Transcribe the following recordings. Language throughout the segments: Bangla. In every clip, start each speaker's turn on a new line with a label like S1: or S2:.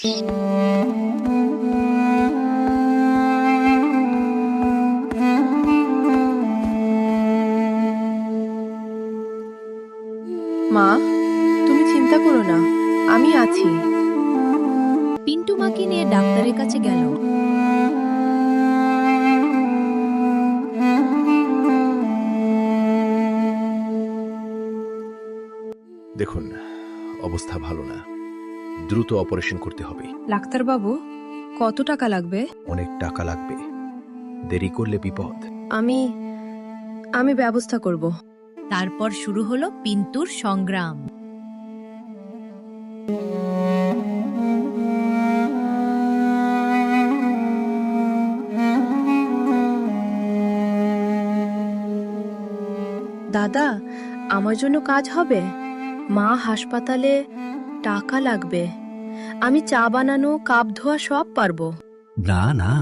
S1: মা, তুমি চিন্তা করো না, আমি আছি।
S2: পিন্টু মাকে নিয়ে ডাক্তারের কাছে গেল।
S3: দেখুন, অবস্থা ভালো না, দ্রুত অপারেশন করতে হবে।
S1: ডাক্তারবাবু, কত টাকা লাগবে?
S3: অনেক টাকা লাগবে, দেরি করলে বিপদ।
S1: আমি ব্যবস্থা করব।
S2: তারপর শুরু হলো পিন্টুর সংগ্রাম।
S1: দাদা, আমার জন্য কাজ হবে? মা হাসপাতালে, টাকা লাগবে। আমি চা বানানো, কাপ ধোয়া সব পারবো।
S4: না না,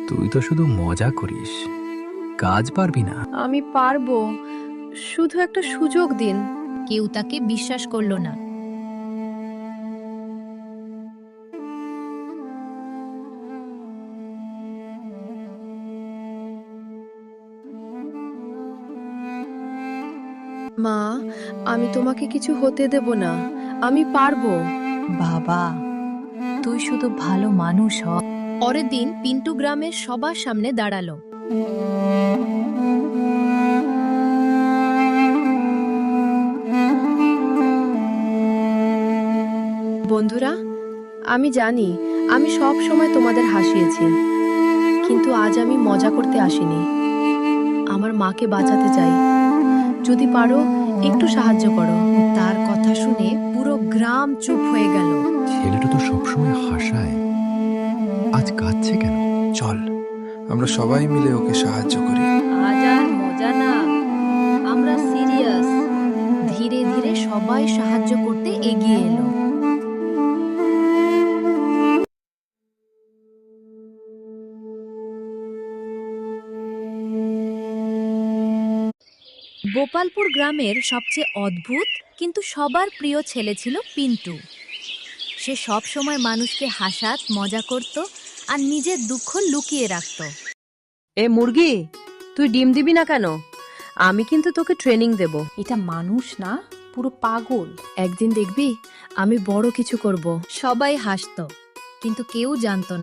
S4: তুই তো শুধু মজা করিস, কাজ পারবি না।
S1: আমি পারবো, শুধু একটা সুযোগ দিন।
S2: কেউ তাকে বিশ্বাস করল না।
S1: মা, আমি তোমাকে কিছু হতে দেব না, আমি পারবো।
S2: বাবা, তুই শুধু ভালো মানুষ হ। পরের দিন পিন্টু গ্রামের সবার সামনে দাঁড়ালো।
S1: বন্ধুরা, আমি জানি আমি সব সময় তোমাদের হাসিয়েছি, কিন্তু আজ আমি মজা করতে আসিনি। আমার মাকে বাঁচাতে চাই। যদি পারো একটু সাহায্য করো।
S2: তার কথা শুনে পুরো গ্রাম চুপ হয়ে গেল।
S4: ছেলেটা তো সবসময় হাসায়, আজ কাঁদছে কেন? চল,
S5: আমরা সবাই মিলে ওকে সাহায্য করি।
S2: আজ আর মজা না, আমরা সিরিয়াস। ধীরে ধীরে সবাই সাহায্য করতে এগিয়ে এলো। গোপালপুর গ্রামের সবচেয়ে অদ্ভুত কিন্তু সবার প্রিয় ছেলে ছিল পিন্টু। সে সব সময় মানুষকে হাসাত, মজা করত আর নিজের দুঃখ লুকিয়ে রাখত।
S1: এ মুরগি, তুই ডিম দিবি না কেন? আমি কিন্তু তোকে ট্রেনিং দেব।
S6: এটা মানুষ না, পুরো পাগল।
S1: একদিন দেখবি আমি বড় কিছু করব।
S2: সবাই হাসত, কিন্তু কেউ জানত না